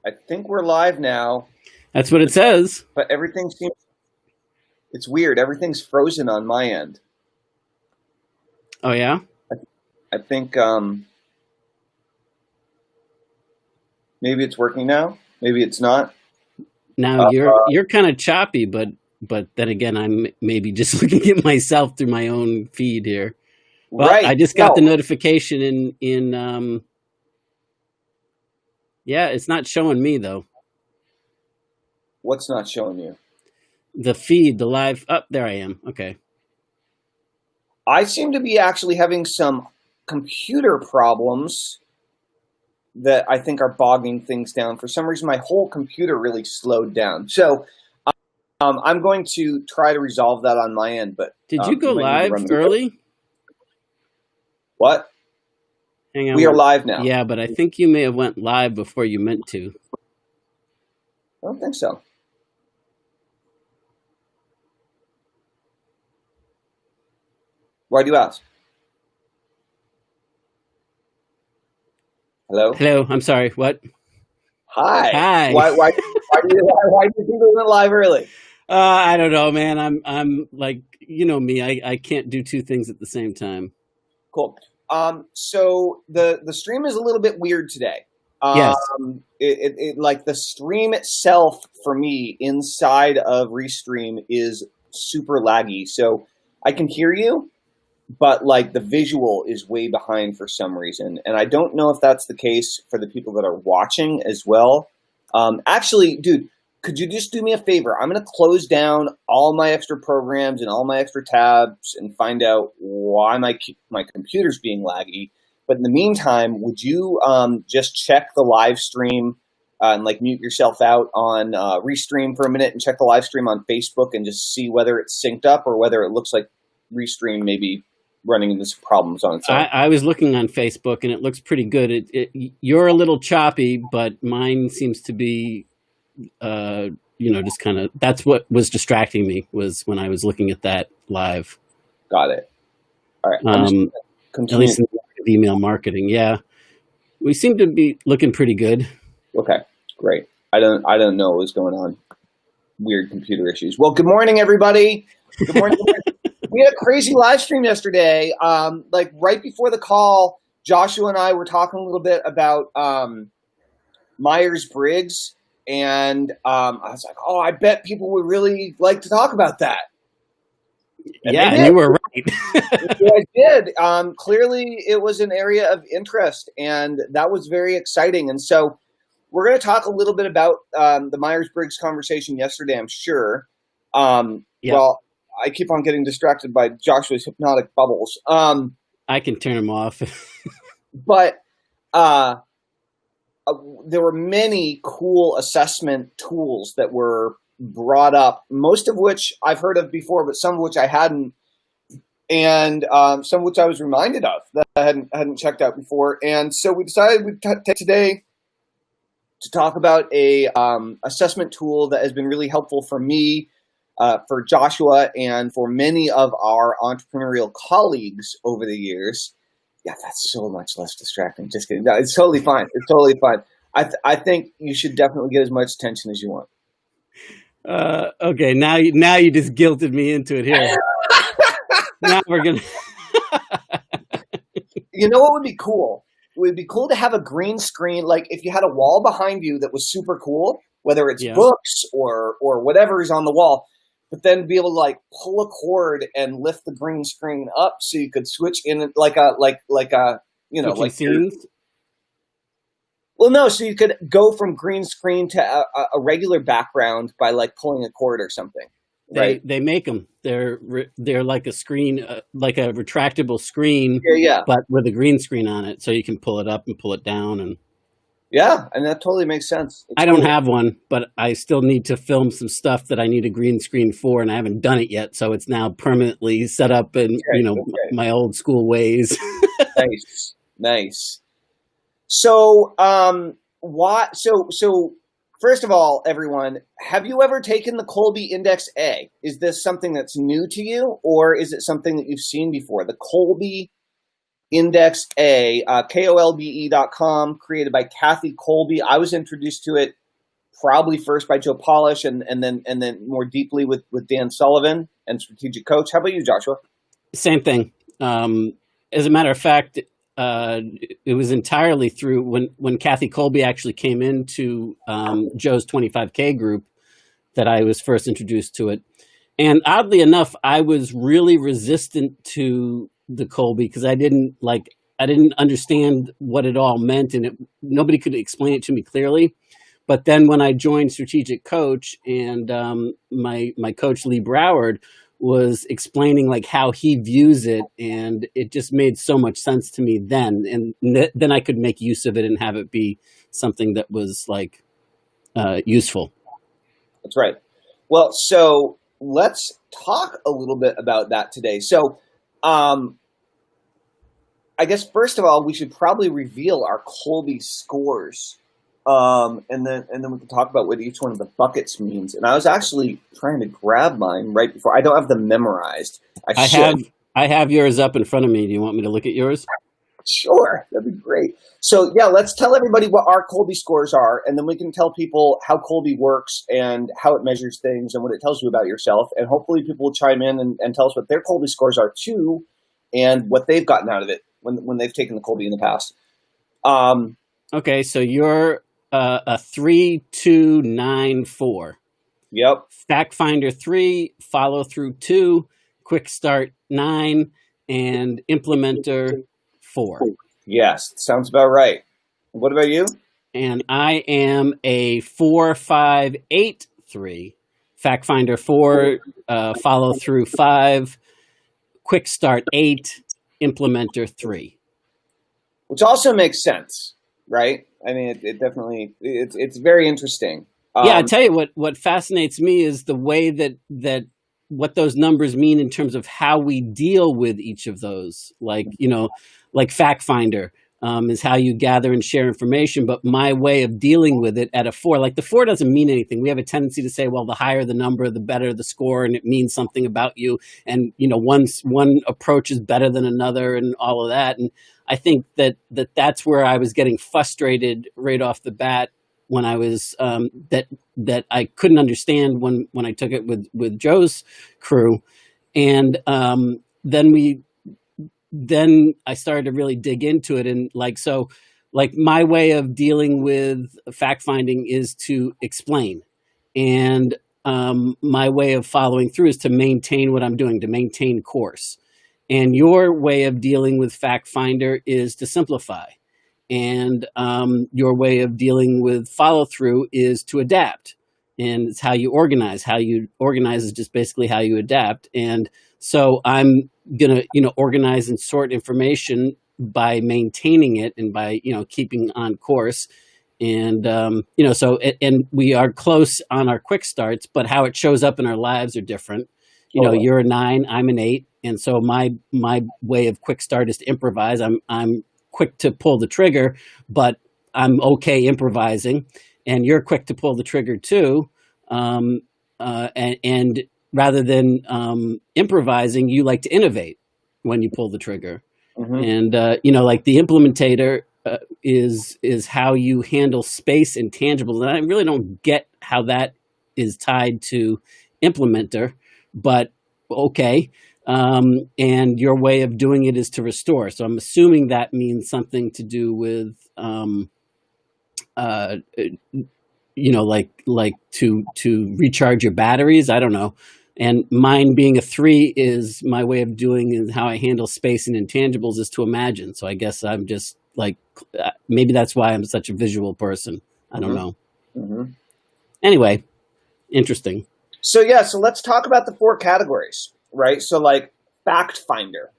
I think we're live now, That's what it says. but everything seems, it's weird. Everything's frozen on my end. Oh yeah. I think maybe it's working now. Maybe it's not. Now Uh, you're kind of choppy, but then again, I'm maybe just looking at myself through my own feed here. Well, I right. just got the No, notification in. Yeah, it's not showing me though. what's not showing you? The feed, the live. Up there, I am. Okay. I seem to be actually having some computer problems that I think are bogging things down. For some reason, my whole computer really slowed down. So I'm going to try to resolve that on my end, but Did you go you might need to live run me. early? What? Hang on. We are live now. Yeah, but I think you may have went live before you meant to. I don't think so. Why do you ask? Hello? Hello. I'm sorry. What? Hi. Hi. Why do you think we went live early? I don't know, man. I'm like me. I can't do two things at the same time. Cool. So the stream is a little bit weird today. Yes. Like the stream itself for me inside of Restream is super laggy. So I can hear you, but like the visual is way behind for some reason. And I don't know if that's the case for the people that are watching as well. Actually, dude, could you just do me a favor? I'm going to close down all my extra programs and all my extra tabs and find out why my computer's being laggy. But in the meantime, would you just check the live stream and like mute yourself out on Restream for a minute and check the live stream on Facebook and just see whether it's synced up or whether it looks like Restream may be running into some problems on its own. I was looking on Facebook and it looks pretty good. You're a little choppy, but mine seems to be, just kind of. That's what was distracting me was when I was looking at that live. Got it. All right. I'm just At continue. least in email marketing. Yeah, we seem to be looking pretty good. Okay, great. I don't know what's going on. Weird computer issues. Well, good morning, everybody. Good morning. We had a crazy live stream yesterday. Like right before the call, Joshua and I were talking a little bit about Myers-Briggs, and I was like, "Oh, I bet people would really like to talk about that." And Yeah, they and did. you were right. Yeah, I did. Clearly, it was an area of interest, and that was very exciting. And so, we're going to talk a little bit about the Myers-Briggs conversation yesterday, I'm sure. Yeah, Well, I keep on getting distracted by Joshua's hypnotic bubbles. I can turn them off. But uh, there were many cool assessment tools that were brought up, most of which I've heard of before, but some of which I hadn't, and some of which I was reminded of that I hadn't checked out before. And so we decided we'd take today to talk about a assessment tool that has been really helpful for me, for Joshua, and for many of our entrepreneurial colleagues over the years. Yeah, that's so much less distracting. Just kidding. No, it's totally fine. It's totally fine. I think you should definitely get as much attention as you want. Okay, now you just guilted me into it here. Now we're gonna. You know what would be cool? It would be cool to have a green screen, like if you had a wall behind you that was super cool, whether it's Yeah. books or whatever is on the wall, but then be able to like pull a cord and lift the green screen up so you could switch in like a Switching like your, scenes. well, no, so you could go from green screen to a regular background by like pulling a cord or something, right? They make them. They're like a screen, like a retractable screen, Yeah, but with a green screen on it, so you can pull it up and pull it down. And yeah, and that totally makes sense. It's I don't cool. have one, but I still need to film some stuff that I need a green screen for, and I haven't done it yet. So it's now permanently set up in Okay. my old school ways. Nice. So, So first of all, everyone, have you ever taken the Kolbe Index A? Is this something that's new to you, or is it something that you've seen before? The Kolbe Index A, kolbe.com, created by Kathy Kolbe. I was introduced to it probably first by Joe Polish, and then more deeply with Dan Sullivan and Strategic Coach. How about you, Joshua? Same thing. As a matter of fact, it was entirely through when Kathy Kolbe actually came into Joe's 25K group that I was first introduced to it. And oddly enough, I was really resistant to the Kolbe because I didn't understand what it all meant, and nobody could explain it to me clearly. But then when I joined Strategic Coach, and my coach Lee Broward was explaining like how he views it, and it just made so much sense to me then. And then I could make use of it and have it be something that was like useful. That's right. Well, so let's talk a little bit about that today. So I guess first of all, we should probably reveal our Kolbe scores. And then we can talk about what each one of the buckets means. And I was actually trying to grab mine right before. I don't have them memorized. I have yours up in front of me. Do you want me to look at yours? Sure, that'd be great. So yeah, let's tell everybody what our Kolbe scores are, and then we can tell people how Kolbe works and how it measures things and what it tells you about yourself. And hopefully people will chime in and tell us what their Kolbe scores are too, and what they've gotten out of it when they've taken the Kolbe in the past. Okay, so you're a 3-2-9-4. Yep. Fact Finder 3, Follow Through 2, Quick Start 9, and Implementer 4. Yes, sounds about right. What about you? And I am a 4-5-8-3. Fact Finder 4, Follow Through 5, Quick Start 8, Implementer 3. Which also makes sense, right? I mean, it definitely, it's very interesting. Yeah, I tell you what fascinates me is the way that what those numbers mean in terms of how we deal with each of those. Like, like Fact Finder is how you gather and share information, but my way of dealing with it at a 4, like the 4 doesn't mean anything. We have a tendency to say, well, the higher the number, the better the score, and it means something about you. And, one approach is better than another and all of that. And I think that's where I was getting frustrated right off the bat when I was that I couldn't understand when I took it with Joe's crew. And then I started to really dig into it. And my way of dealing with fact finding is to explain. And my way of following through is to maintain what I'm doing, to maintain course. And your way of dealing with Fact Finder is to simplify. And your way of dealing with follow through is to adapt. And it's how you organize. How you organize is just basically how you adapt. And so I'm going to, organize and sort information by maintaining it and by, keeping on course. And, and we are close on our quick starts, but how it shows up in our lives are different. You're a 9, I'm an 8. And so my way of quick start is to improvise. I'm quick to pull the trigger, but I'm okay improvising. And you're quick to pull the trigger too. And rather than improvising, you like to innovate when you pull the trigger. Mm-hmm. And like the implementator is how you handle space and tangibles. And I really don't get how that is tied to implementer, but okay. And your way of doing it is to restore. So I'm assuming that means something to do with, like to recharge your batteries. I don't know. And mine being a 3 is my way of doing, and how I handle space and intangibles is to imagine. So I guess I'm just like, maybe that's why I'm such a visual person. I don't know. Mm-hmm. Anyway, interesting. So let's talk about the 4 categories. Right. So like Fact Finder.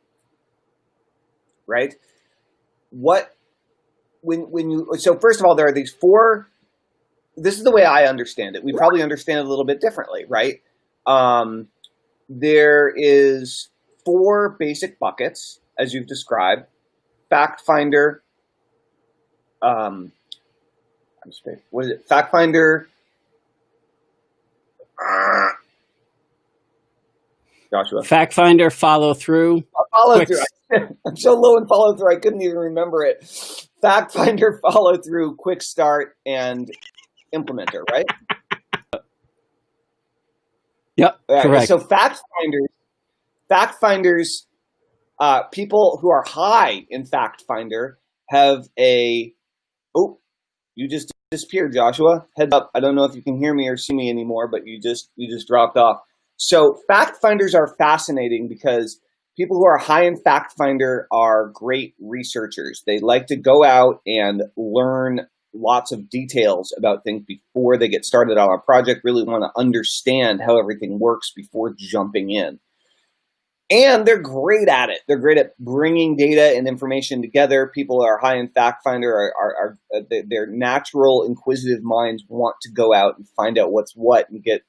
Right. So first of all, there are these 4. This is the way I understand it. We probably understand it a little bit differently. Right. There is 4 basic buckets, as you've described. Fact Finder. What is it? Fact Finder. Joshua. Fact Finder, Follow Through, follow quick. through. I'm so low in follow through, I couldn't even remember it. Fact finder, follow through, quick start, and implementer, right? Yep, All right. correct. So fact finders, people who are high in fact finder have a. Oh, you just disappeared, Joshua. Heads up. I don't know if you can hear me or see me anymore, but you just dropped off. So fact finders are fascinating because people who are high in fact finder are great researchers. They like to go out and learn lots of details about things before they get started on a project, really want to understand how everything works before jumping in. And they're great at it. They're great at bringing data and information together. People who are high in fact finder are their natural inquisitive minds want to go out and find out what's what and get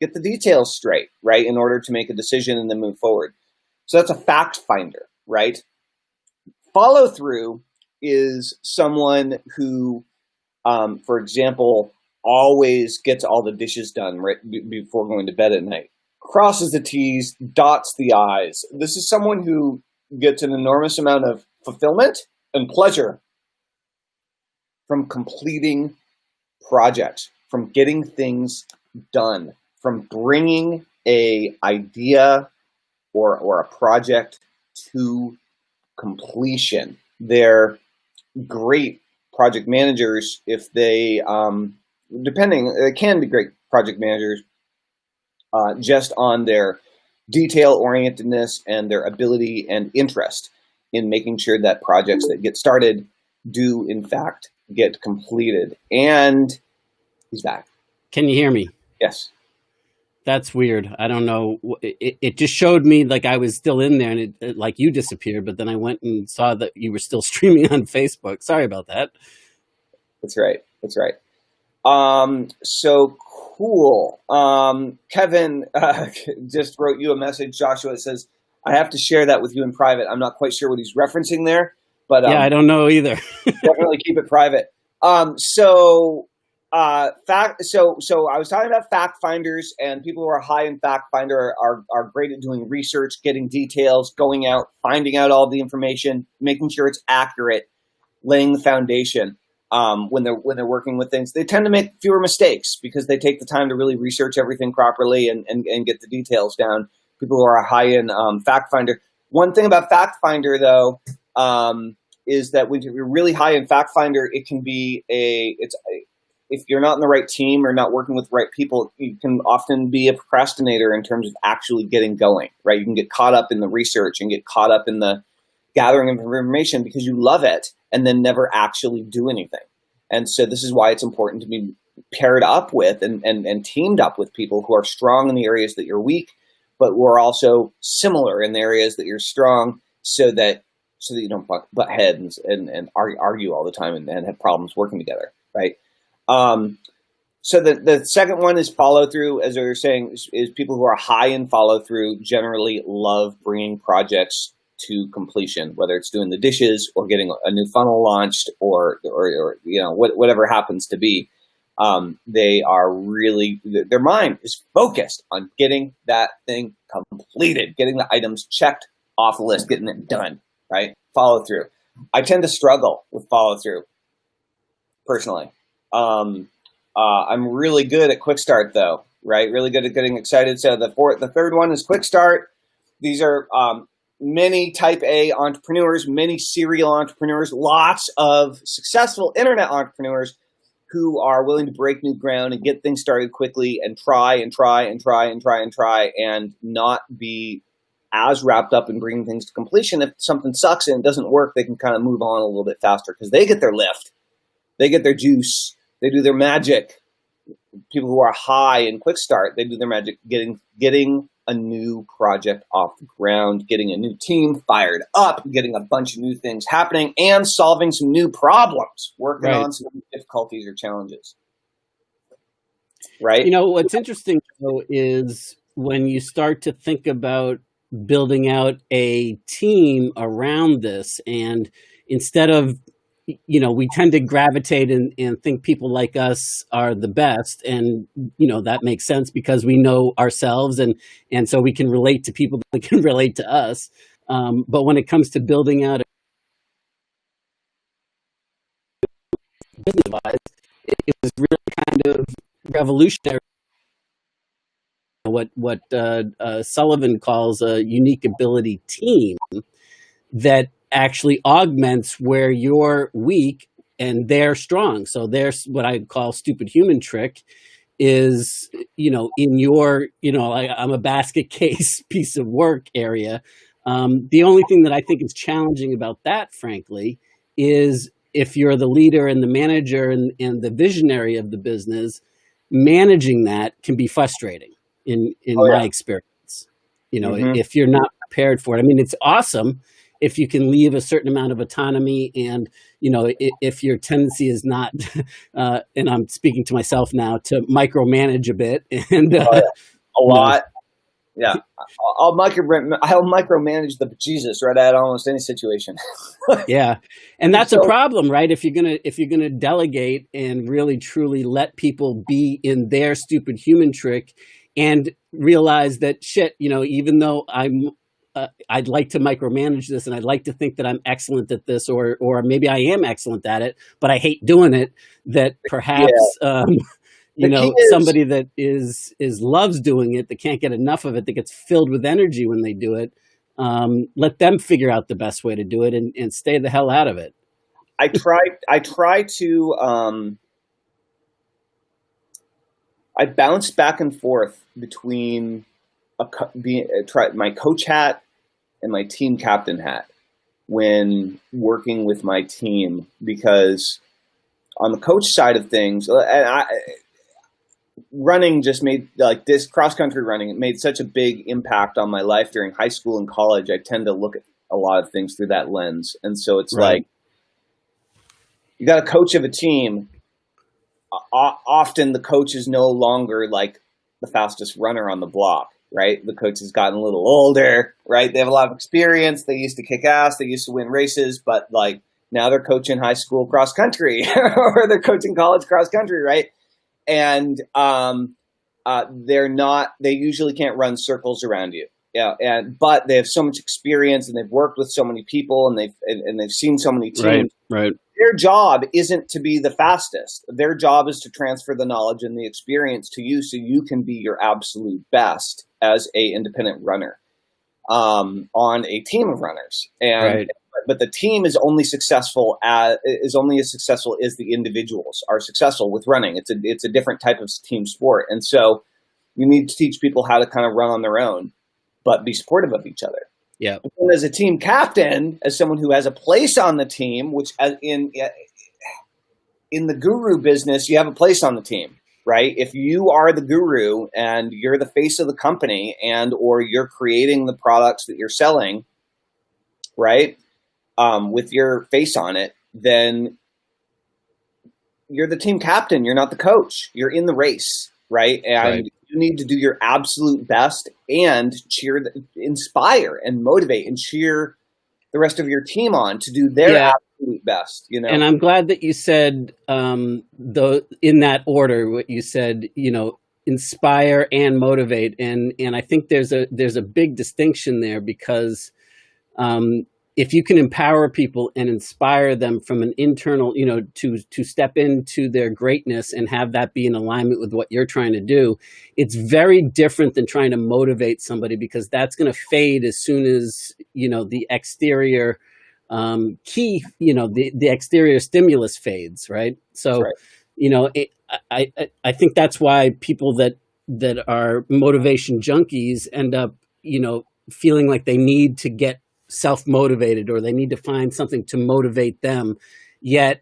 the details straight, right, in order to make a decision and then move forward. So that's a fact finder, right? Follow through is someone who, for example, always gets all the dishes done right before going to bed at night. Crosses the T's, dots the I's. This is someone who gets an enormous amount of fulfillment and pleasure from completing projects, from getting things done, from bringing a idea or a project to completion. They're great project managers if they, they can be great project managers just on their detail-orientedness and their ability and interest in making sure that projects that get started do, in fact, get completed. And he's back. Can you hear me? Yes. That's weird. I don't know. It just showed me like I was still in there, and it like you disappeared. But then I went and saw that you were still streaming on Facebook. Sorry about that. That's right. That's right. So cool. Kevin just wrote you a message, Joshua. It says, I have to share that with you in private. I'm not quite sure what he's referencing there, but yeah, I don't know either. definitely keep it private. So I was talking about fact finders, and people who are high in fact finder are great at doing research, getting details, going out, finding out all the information, making sure it's accurate, laying the foundation. When they're working with things, they tend to make fewer mistakes because they take the time to really research everything properly and get the details down. People who are high in fact finder. One thing about fact finder though is that when you're really high in fact finder, it can be if you're not in the right team or not working with the right people, you can often be a procrastinator in terms of actually getting going. Right? You can get caught up in the research and get caught up in the gathering of information because you love it and then never actually do anything. And so this is why it's important to be paired up with and teamed up with people who are strong in the areas that you're weak, but who are also similar in the areas that you're strong so that you don't butt heads and argue all the time and have problems working together, right? So the second one is follow through, as we were saying, is people who are high in follow through generally love bringing projects to completion, whether it's doing the dishes or getting a new funnel launched or whatever happens to be. They are really, their mind is focused on getting that thing completed, getting the items checked off the list, getting it done, right? Follow through. I tend to struggle with follow through personally. I'm really good at quick start though, right? Really good at getting excited. So the third one is quick start. These are, many type A entrepreneurs, many serial entrepreneurs, lots of successful internet entrepreneurs who are willing to break new ground and get things started quickly and try and not be as wrapped up in bringing things to completion. If something sucks and it doesn't work, they can kind of move on a little bit faster because they get their lift, they get their juice, they do their magic. People who are high in quick start, they do their magic getting a new project off the ground, getting a new team fired up, getting a bunch of new things happening, and solving some new problems, working on some difficulties or challenges. Right? You know, what's interesting, though, is when you start to think about building out a team around this, and instead of, we tend to gravitate and think people like us are the best. And, that makes sense because we know ourselves and so we can relate to people that can relate to us. But when it comes to building out a business wise, it was really kind of revolutionary. What Sullivan calls a unique ability team that actually augments where you're weak and they're strong. So there's what I call stupid human trick is, in your, I'm a basket case piece of work area. The only thing that I think is challenging about that, frankly, is if you're the leader and the manager and the visionary of the business, managing that can be frustrating in Oh my yeah. experience. Hmm. If you're not prepared for it. I mean, it's awesome if you can leave a certain amount of autonomy and, if your tendency is not, and I'm speaking to myself now, to micromanage a bit and, Oh yeah. A you know, lot. Yeah. I'll micromanage the Jesus right out of almost any situation. yeah. And that's a So problem, right? If you're gonna delegate and really truly let people be in their stupid human trick and realize that shit, even though I'd like to micromanage this and I'd like to think that I'm excellent at this, or maybe I am excellent at it, but I hate doing it, that yeah, perhaps the key is somebody that is loves doing it, that can't get enough of it, that gets filled with energy when they do it, let them figure out the best way to do it and stay the hell out of it. I try to I bounce back and forth between my coach hat and my team captain hat when working with my team, because on the coach side of things, running just made, like, this cross country running, it made such a big impact on my life during high school and college. I tend to look at a lot of things through that lens, and so it's Right. like, you got a coach of a team. Often the coach is no longer like the fastest runner on the block, right? The coach has gotten a little older, right? They have a lot of experience. They used to kick ass. They used to win races, but like now they're coaching high school cross country or they're coaching college cross country, right? And they usually can't run circles around you. Yeah, but they have so much experience and they've worked with so many people and they've seen so many Right. teams. Right. Their job isn't to be the fastest. Their job is to transfer the knowledge and the experience to you so you can be your absolute best as a independent runner on a team of runners. Right. But the team is only as successful as the individuals are successful with running. It's a different type of team sport. And so you need to teach people how to kind of run on their own, but be supportive of each other. Yeah. And as a team captain, as someone who has a place on the team, which in the guru business, you have a place on the team, right? If you are the guru and you're the face of the company or you're creating the products that you're selling, right, with your face on it, then you're the team captain. You're not the coach. You're in the race, right? And Right. you need to do your absolute best and inspire and motivate and cheer the rest of your team on to do their Yeah. absolute best, And I'm glad that you said, in that order, what you said, inspire and motivate. And I think there's a big distinction there because, if you can empower people and inspire them from an internal, to step into their greatness and have that be in alignment with what you're trying to do, it's very different than trying to motivate somebody, because that's going to fade as soon as, the exterior the exterior stimulus fades, right? that's So, right. I think that's why people that are motivation junkies end up, feeling like they need to get self-motivated or they need to find something to motivate them. Yet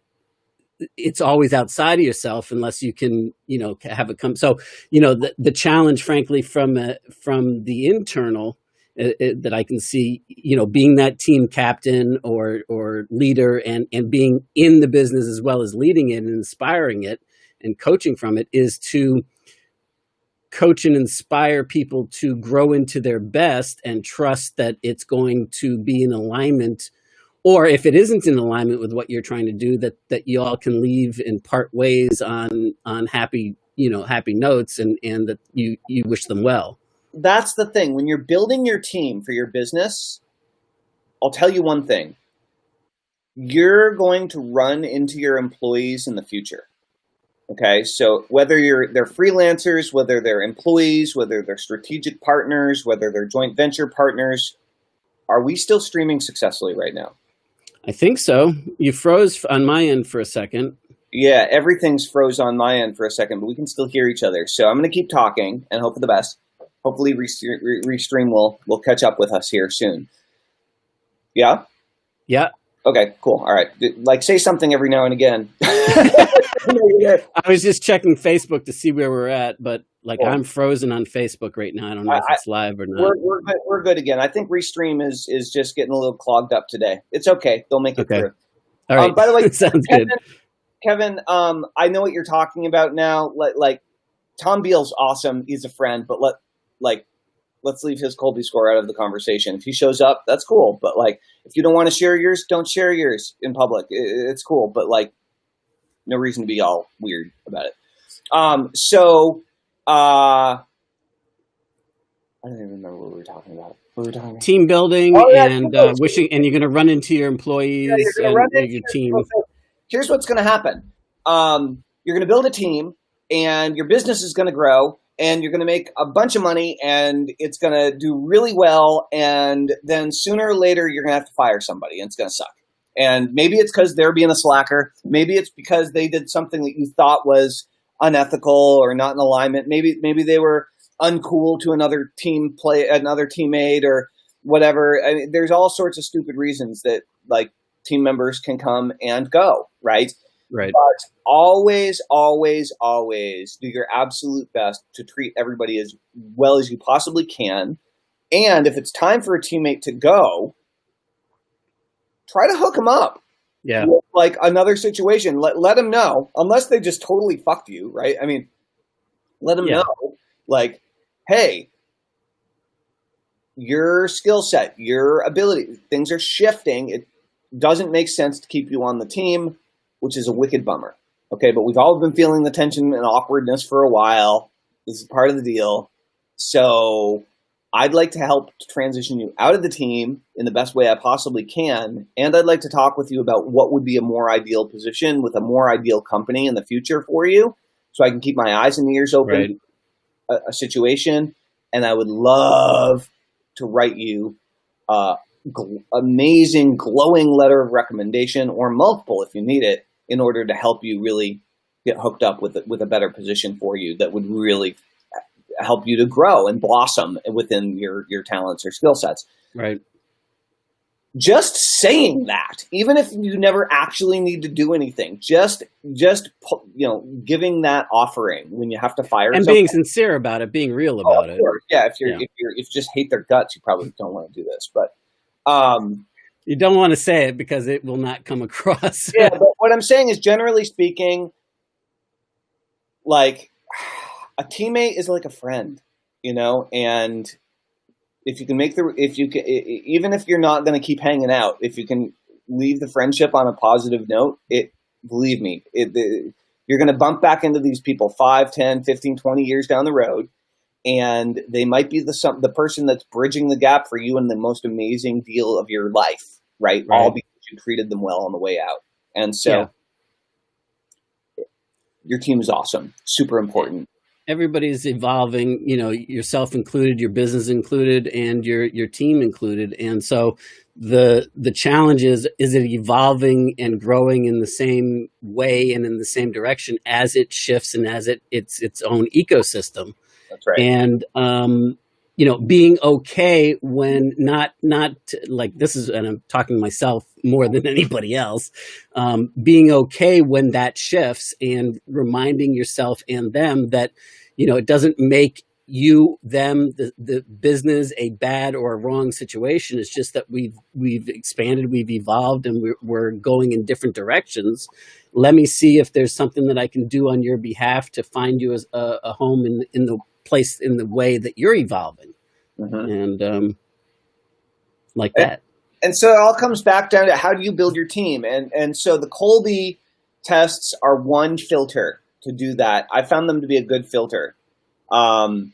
it's always outside of yourself unless you can, have it come. So, the challenge, frankly, from the internal, that I can see, being that team captain or leader and being in the business as well as leading it and inspiring it and coaching from it, is to coach and inspire people to grow into their best and trust that it's going to be in alignment. Or if it isn't in alignment with what you're trying to do, that you all can leave and part ways on happy notes, and that you wish them well. That's the thing. When you're building your team for your business, I'll tell you one thing. You're going to run into your employees in the future. Okay, so whether they're freelancers, whether they're employees, whether they're strategic partners, whether they're joint venture partners, are we still streaming successfully right now? I think so. You froze on my end for a second. Yeah, everything's froze on my end for a second, but we can still hear each other. So I'm going to keep talking and hope for the best. Hopefully, Restream will catch up with us here soon. Yeah? Yeah. Okay, cool. All right. Like, say something every now and again. I was just checking Facebook to see where we're at, but like Cool. I'm frozen on Facebook right now. I don't know if it's live or not. We're good again. I think Restream is just getting a little clogged up today. It's okay. They'll make it through. All right. By the way, sounds Kevin, good. Kevin, I know what you're talking about now. Like Tom Beal's awesome. He's a friend, but let's leave his Kolbe score out of the conversation. If he shows up, that's cool. But like, if you don't want to share yours, don't share yours in public. It's cool, but like, no reason to be all weird about it. I don't even remember what we were talking about. What were we talking about? Team building and wishing, and you're going to run into your employees and your team. Here's what's going to happen. You're going to build a team, and your business is going to grow, and you're going to make a bunch of money, and it's going to do really well, and then sooner or later you're going to have to fire somebody, and it's going to suck. And maybe it's because they're being a slacker. Maybe it's because they did something that you thought was unethical or not in alignment. Maybe they were uncool to another teammate or whatever. I mean, there's all sorts of stupid reasons that like team members can come and go, right? Right. But always, always, always do your absolute best to treat everybody as well as you possibly can. And if it's time for a teammate to go, try to hook them up. Yeah. With, like another situation. Let them know, unless they just totally fucked you, right? I mean, let them know, like, hey, your skill set, your ability, things are shifting. It doesn't make sense to keep you on the team, which is a wicked bummer. Okay, but we've all been feeling the tension and awkwardness for a while. This is part of the deal. So I'd like to help transition you out of the team in the best way I possibly can. And I'd like to talk with you about what would be a more ideal position with a more ideal company in the future for you, so I can keep my eyes and ears open. Right. A situation. And I would love to write you amazing, glowing letter of recommendation, or multiple if you need it, in order to help you really get hooked up with a better position for you that would really help you to grow and blossom within your talents or skill sets. Right. Just saying that, even if you never actually need to do anything, just giving that offering when you have to fire and someone. Being sincere about it, being real about it. Yeah, if you just hate their guts, you probably don't want to do this. But you don't want to say it because it will not come across. Yeah, but what I'm saying is, generally speaking, like, a teammate is like a friend, and if you can even if you're not going to keep hanging out, if you can leave the friendship on a positive note, believe me, you're going to bump back into these people 5, 10, 15, 20 years down the road, and they might be the person that's bridging the gap for you in the most amazing deal of your life, right? All because you treated them well on the way out. And so your team is awesome, super important. Everybody's evolving, yourself included, your business included, and your team included. And so the challenge is it evolving and growing in the same way and in the same direction as it shifts and as it's its own ecosystem. That's right. And being okay when not like this is, and I'm talking to myself more than anybody else, being okay when that shifts and reminding yourself and them that, it doesn't make you, them, the business a bad or a wrong situation. It's just that we've expanded, we've evolved, and we're going in different directions. Let me see if there's something that I can do on your behalf to find you as a home in the place, in the way that you're evolving. Mm-hmm. And like that. And so it all comes back down to how do you build your team? And so the Kolbe tests are one filter to do that. I found them to be a good filter. And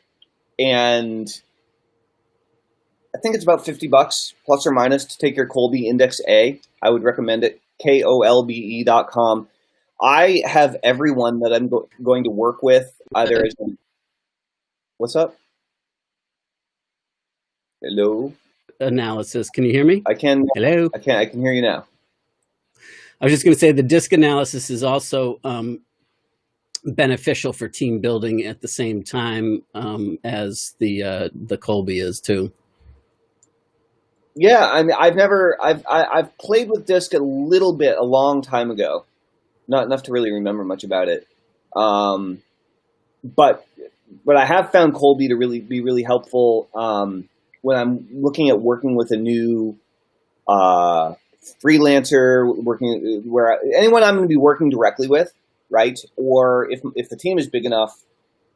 I think it's about $50 plus or minus to take your Kolbe Index A. I would recommend it. KOLBE.com. I have everyone that I'm going to work with either as what's up? Hello. Analysis. Can you hear me? I can. Hello. I can. I can hear you now. I was just going to say the disc analysis is also beneficial for team building at the same time as the Kolbe is too. Yeah, I mean, I've played with disc a little bit a long time ago, not enough to really remember much about it. But I have found Kolbe to really be really helpful when I'm looking at working with a new freelancer, anyone I'm going to be working directly with, right? Or if the team is big enough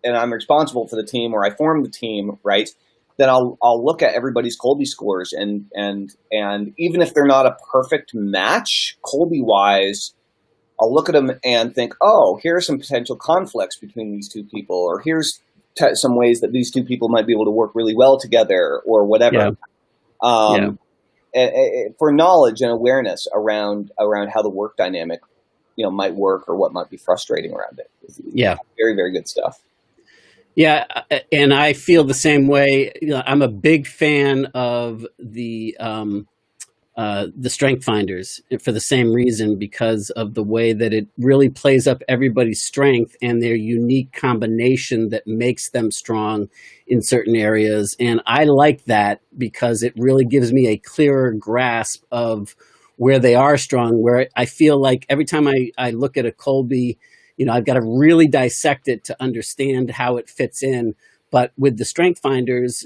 and I'm responsible for the team, or I form the team, right? Then I'll look at everybody's Kolbe scores and even if they're not a perfect match Kolbe wise, I'll look at them and think, oh, here are some potential conflicts between these two people, or here's some ways that these two people might be able to work really well together, or whatever. For knowledge and awareness around how the work dynamic, might work, or what might be frustrating around it. Yeah, very, very good stuff. Yeah, and I feel the same way. I'm a big fan of the strength finders for the same reason, because of the way that it really plays up everybody's strength and their unique combination that makes them strong in certain areas. And I like that because it really gives me a clearer grasp of where they are strong, where I feel like every time I look at a Kolbe, I've got to really dissect it to understand how it fits in. But with the strength finders,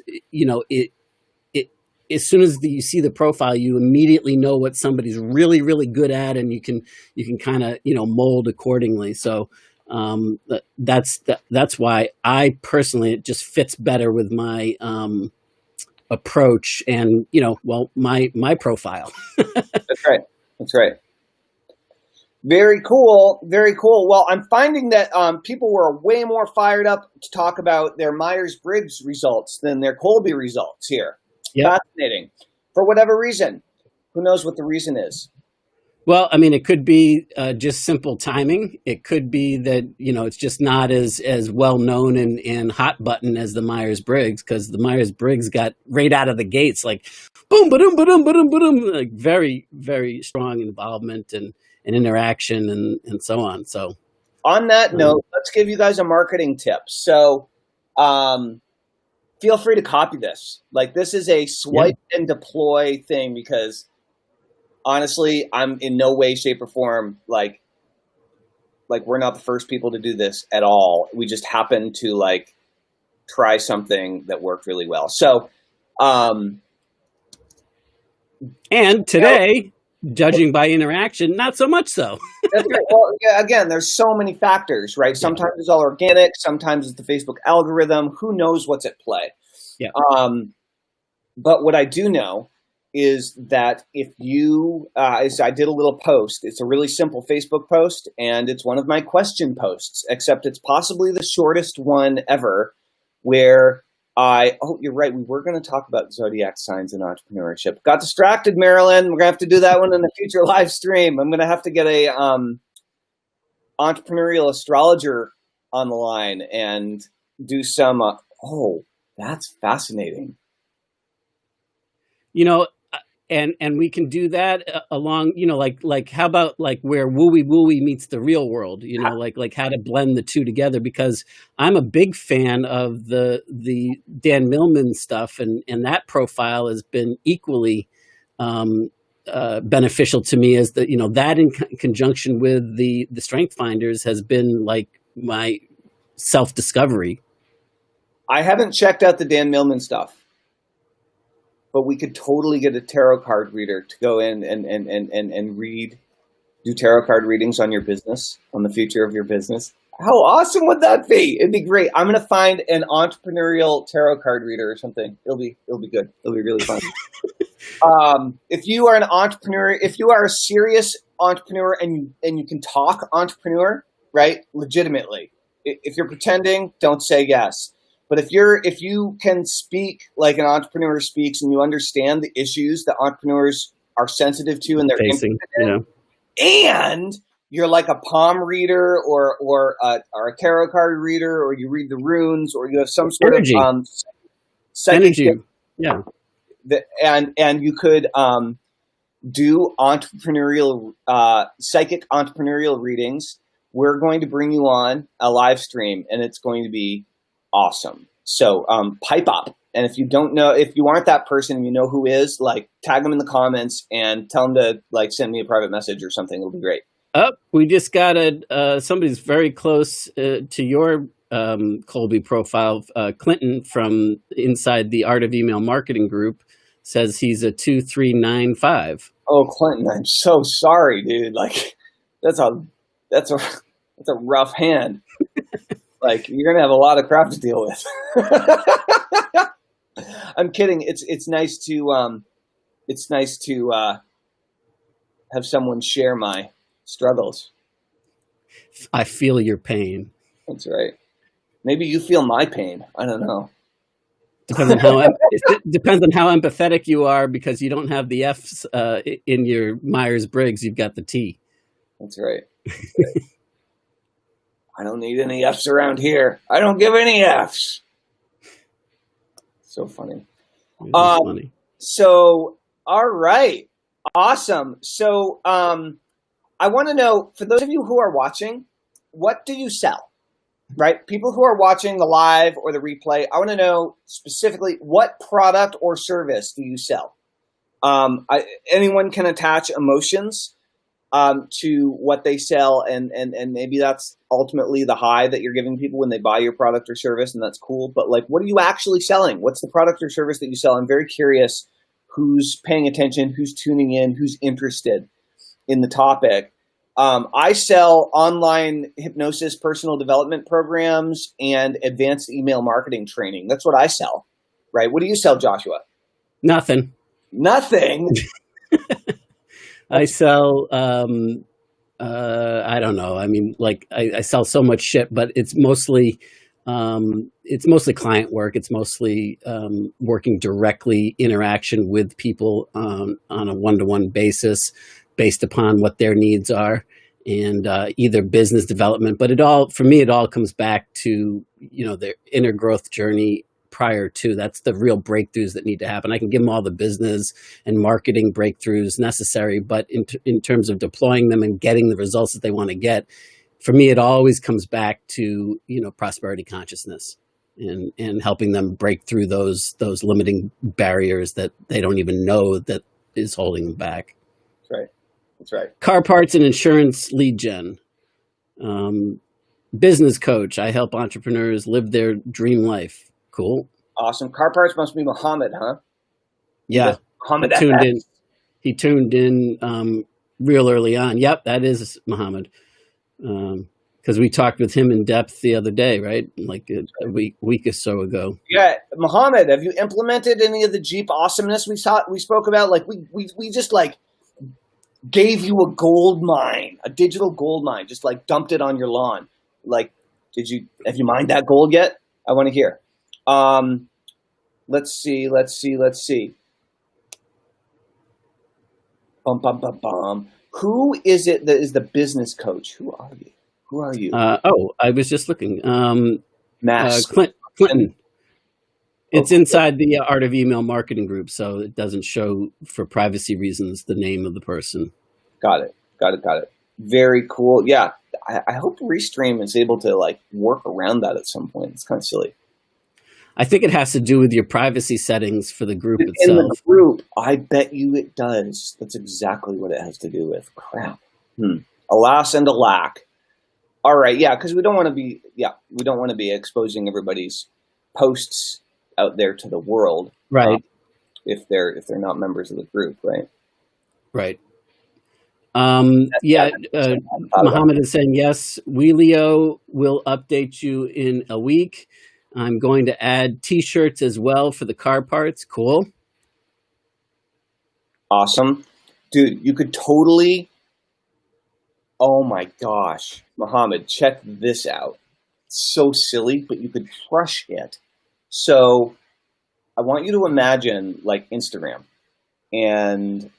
as soon as you see the profile, you immediately know what somebody's really, really good at, and you can kind of mold accordingly. So that's why I personally, it just fits better with my approach and my profile. That's right. Very cool. Very cool. Well, I'm finding that people were way more fired up to talk about their Myers-Briggs results than their Kolbe results here. Yep. Fascinating. For whatever reason. Who knows what the reason is? Well, I mean, it could be just simple timing. It could be that, it's just not as well known and hot button as the Myers-Briggs, because the Myers-Briggs got right out of the gates, like boom, ba-dum, ba-dum, ba-dum, ba-dum, like very, very strong involvement and interaction and so on. So on that note, let's give you guys a marketing tip. So feel free to copy this. Like, this is a swipe and deploy thing, because honestly, I'm in no way, shape, or form like we're not the first people to do this at all. We just happen to try something that worked really well. So and today, judging by interaction, not so much so. That's right. Well, yeah, again, there's so many factors, right? Sometimes it's all organic. Sometimes it's the Facebook algorithm. Who knows what's at play? Yeah. But what I do know is that if you, I did a little post. It's a really simple Facebook post, and it's one of my question posts, except it's possibly the shortest one ever, where you're right. We were going to talk about zodiac signs and entrepreneurship. Got distracted, Marilyn. We're going to have to do that one in a future live stream. I'm going to have to get a entrepreneurial astrologer on the line and do some, that's fascinating. And we can do that along, like how about where wooey wooey meets the real world, like how to blend the two together, because I'm a big fan of the Dan Millman stuff, and that profile has been equally beneficial to me, as that in conjunction with the strength finders has been like my self-discovery. I haven't checked out the Dan Millman stuff, but we could totally get a tarot card reader to go in and do tarot card readings on your business, on the future of your business. How awesome would that be? It'd be great. I'm going to find an entrepreneurial tarot card reader or something. It'll be good. It'll be really fun. If you are an entrepreneur, if you are a serious entrepreneur and you can talk entrepreneur, right? Legitimately. If you're pretending, don't say yes. But if you can speak like an entrepreneur speaks and you understand the issues that entrepreneurs are sensitive to and they're Facing, interested in, and you're like a palm reader or a tarot card reader, or you read the runes, or you have some sort energy, of psychic energy, yeah. and you could do entrepreneurial psychic entrepreneurial readings. We're going to bring you on a live stream, and it's going to be awesome. So pipe up. And if you don't know, if you aren't that person and you know who is, like, tag them in the comments and tell them to like send me a private message or something. It'll be great. Oh, we just got somebody's very close to your Kolbe profile. Clinton from inside the Art of Email Marketing group says he's a 2395. Oh, Clinton, I'm so sorry, dude. Like, that's a rough hand. Like, you're gonna have a lot of crap to deal with. I'm kidding. It's nice to have someone share my struggles. I feel your pain. That's right. Maybe you feel my pain. I don't know. Depends on how it depends on how empathetic you are, because you don't have the F's in your Myers-Briggs. You've got the T. That's right. I don't need any F's around here. I don't give any F's. So funny. Funny. So, all right. Awesome. So, I want to know, for those of you who are watching, what do you sell? Right? People who are watching the live or the replay, I want to know specifically, what product or service do you sell? Anyone can attach emotions to what they sell, and maybe that's ultimately the high that you're giving people when they buy your product or service, and that's cool. But like, what are you actually selling? What's the product or service that you sell? I'm very curious who's paying attention, who's tuning in, who's interested in the topic. I sell online hypnosis, personal development programs, and advanced email marketing training. That's what I sell, right? What do you sell, Joshua? Nothing. Nothing. I sell, I don't know. I mean, like, I sell so much shit, but it's mostly client work. It's mostly working directly interaction with people on a one-to-one basis, based upon what their needs are, and either business development. But for me, it all comes back to, their inner growth journey prior to. That's the real breakthroughs that need to happen. I can give them all the business and marketing breakthroughs necessary, but in terms of deploying them and getting the results that they want to get, for me, it always comes back to, prosperity consciousness and helping them break through those limiting barriers that they don't even know that is holding them back. That's right. That's right. Car parts and insurance lead gen. Business coach. I help entrepreneurs live their dream life. Cool. Awesome. Car parts must be Muhammad, huh? Yeah. Muhammad He tuned in real early on. Yep, that is Muhammad. Because we talked with him in depth the other day, right? Like a week or so ago. Yeah, Muhammad, have you implemented any of the Jeep awesomeness we spoke about? Like, we just like gave you a gold mine, a digital gold mine, just like dumped it on your lawn. Like, have you mined that gold yet? I want to hear. Let's see. Bum. Who is it that is the business coach? Who are you? I was just looking. Max. Clinton. It's inside the Art of Email Marketing group, so it doesn't show, for privacy reasons, the name of the person. Got it. Very cool. Yeah, I hope Restream is able to like work around that at some point. It's kind of silly. I think it has to do with your privacy settings for the group itself. In the group, I bet you it does. That's exactly what it has to do with. Crap. Alas and alack. All right, yeah, because we don't want to be exposing everybody's posts out there to the world, right? If they're not members of the group, right? Right. Muhammad is saying yes. Wheelio will update you in a week. I'm going to add T-shirts as well for the car parts. Cool. Awesome, dude. You could totally. Oh my gosh, Muhammad, check this out. It's so silly, but you could crush it So I want you to imagine like Instagram and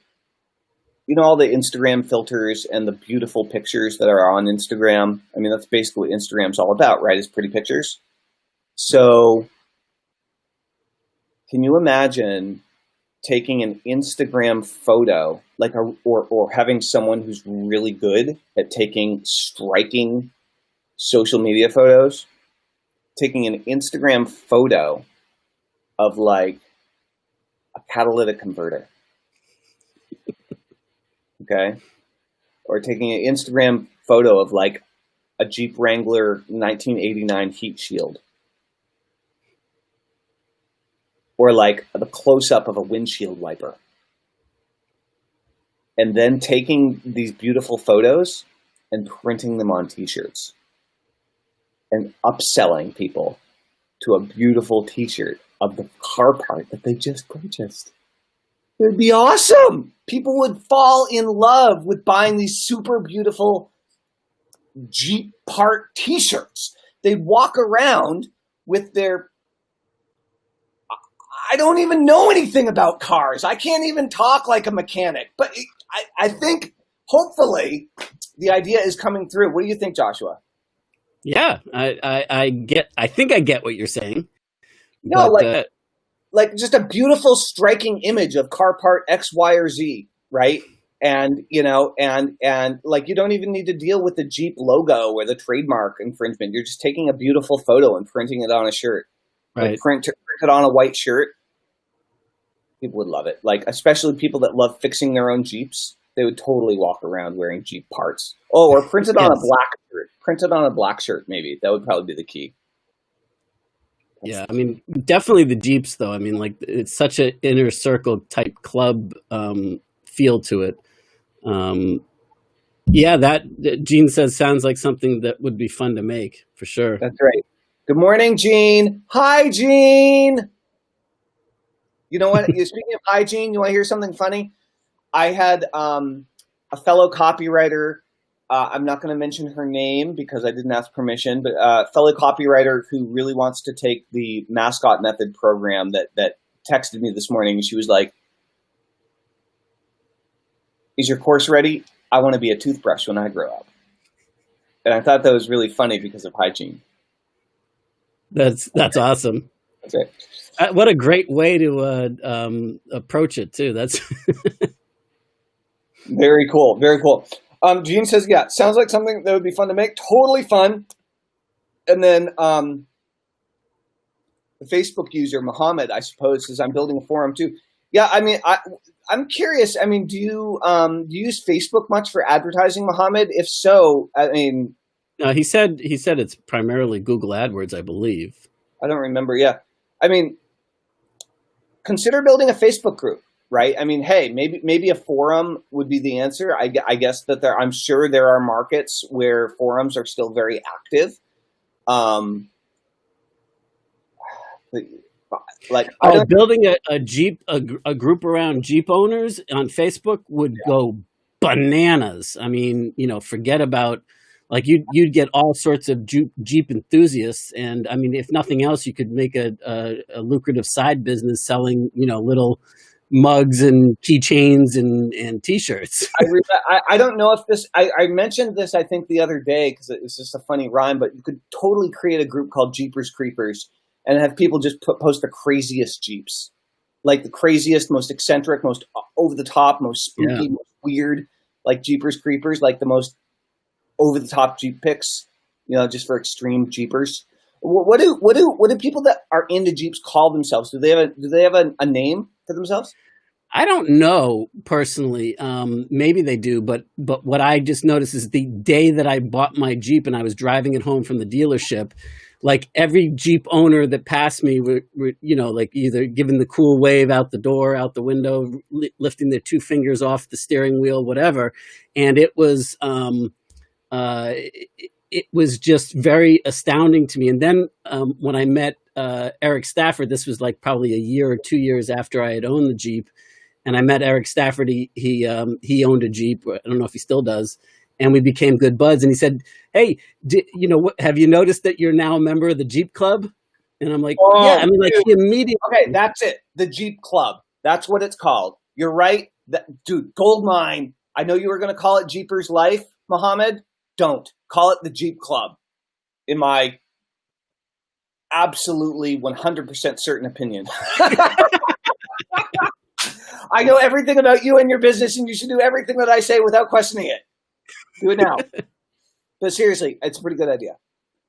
all the Instagram filters and the beautiful pictures that are on Instagram. I mean, that's basically what Instagram's all about, right? Is pretty pictures. So can you imagine taking an Instagram photo, or having someone who's really good at taking striking social media photos, taking an Instagram photo of like a catalytic converter, okay? Or taking an Instagram photo of like a Jeep Wrangler 1989 heat shield. Or like the close-up of a windshield wiper. And then taking these beautiful photos and printing them on t-shirts. And upselling people to a beautiful t-shirt of the car part that they just purchased. It would be awesome. People would fall in love with buying these super beautiful Jeep part t-shirts. They'd walk around with their... I don't even know anything about cars. I can't even talk like a mechanic. But I think, hopefully, the idea is coming through. What do you think, Joshua? Yeah, I think I get what you're saying. No, but, like just a beautiful, striking image of car part X, Y, or Z, right? And and like you don't even need to deal with the Jeep logo or the trademark infringement. You're just taking a beautiful photo and printing it on a shirt. Right. Like print it on a white shirt. People would love it. Like, especially people that love fixing their own Jeeps. They would totally walk around wearing Jeep parts. Oh, or print it on a black shirt. Print it on a black shirt, maybe. That would probably be the key. Yeah, I mean, definitely the Jeeps, though. I mean, like, it's such an inner circle type club feel to it. Yeah, that Gene says sounds like something that would be fun to make, for sure. That's right. Good morning, Gene. Hi, Gene. You know what? Speaking of hi, Gene, you want to hear something funny? I had a fellow copywriter. I'm not going to mention her name because I didn't ask permission, but a fellow copywriter who really wants to take the mascot method program that texted me this morning. She was like, "Is your course ready? I want to be a toothbrush when I grow up." And I thought that was really funny because of hygiene. That's awesome. That's it. What a great way to approach it too. That's very cool. Very cool. Gene says, yeah, sounds like something that would be fun to make. Totally fun. And then the Facebook user, Mohammed, I suppose, says, I'm building a forum too. Yeah, I mean, I'm curious. I mean, do you use Facebook much for advertising, Mohammed? If so, I mean... he said it's primarily Google AdWords, I believe. I don't remember. Yeah. I mean, consider building a Facebook group. Right. I mean, hey, maybe a forum would be the answer. I guess that I'm sure there are markets where forums are still very active. Building a Jeep, a group around Jeep owners on Facebook would go bananas. I mean, forget about like you'd get all sorts of Jeep enthusiasts. And I mean, if nothing else, you could make a lucrative side business selling, little mugs and keychains and T-shirts. I don't know if this, I mentioned this, I think the other day, because it was just a funny rhyme, but you could totally create a group called Jeepers Creepers and have people just post the craziest Jeeps, like the craziest, most eccentric, most over the top, most spooky, most weird, like Jeepers Creepers, like the most over the top Jeep pics, just for extreme Jeepers. What do people that are into Jeeps call themselves? Do they have a name for themselves? I don't know personally. Maybe they do, but what I just noticed is the day that I bought my Jeep and I was driving it home from the dealership, like every Jeep owner that passed me were like either giving the cool wave out the door, out the window, lifting their two fingers off the steering wheel, whatever. And it was it was just very astounding to me. And then when I met Eric Stafford, this was like probably a year or 2 years after I had owned the Jeep. And I met Eric Stafford. He owned a Jeep. I don't know if he still does. And we became good buds. And he said, "Hey, have you noticed that you're now a member of the Jeep Club?" And I'm like, yeah, I Oh, mean, like dude. he immediately, Okay, that's it. The Jeep Club. That's what it's called. You're right. Dude, gold mine. I know you were going to call it Jeepers Life, Mohammed. Don't. Call it the Jeep Club, in my absolutely 100% certain opinion. I know everything about you and your business, and you should do everything that I say without questioning it. Do it now. But seriously, it's a pretty good idea.